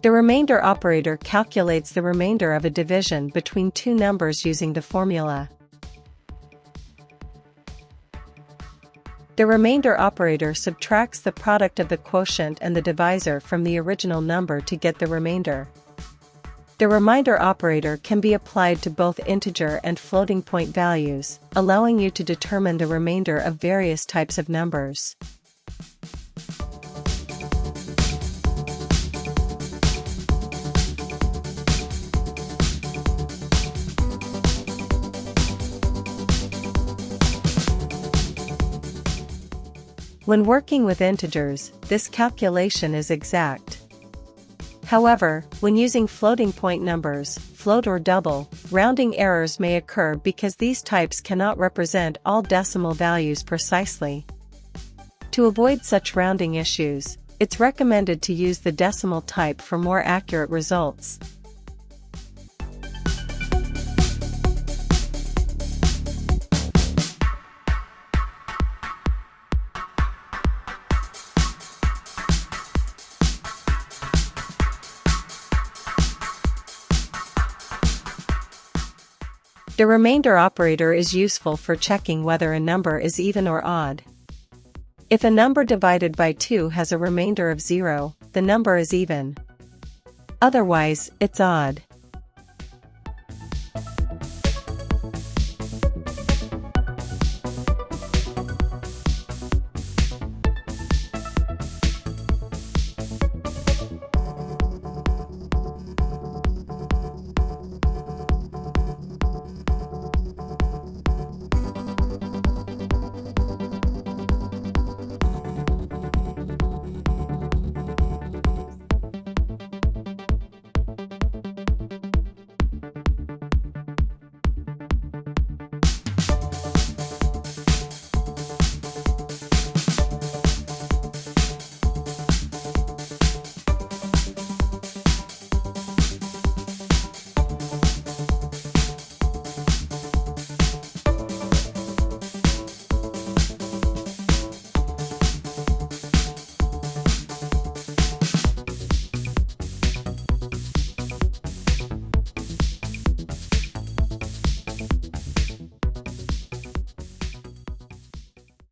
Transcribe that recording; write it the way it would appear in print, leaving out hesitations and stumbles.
The remainder operator calculates the remainder of a division between two numbers using the formula. The remainder operator subtracts the product of the quotient and the divisor from the original number to get the remainder. The remainder operator can be applied to both integer and floating point values, allowing you to determine the remainder of various types of numbers. When working with integers, this calculation is exact. However, when using floating point numbers, float or double, rounding errors may occur because these types cannot represent all decimal values precisely. To avoid such rounding issues, it's recommended to use the decimal type for more accurate results. The remainder operator is useful for checking whether a number is even or odd. If a number divided by 2 has a remainder of 0, the number is even. Otherwise, it's odd.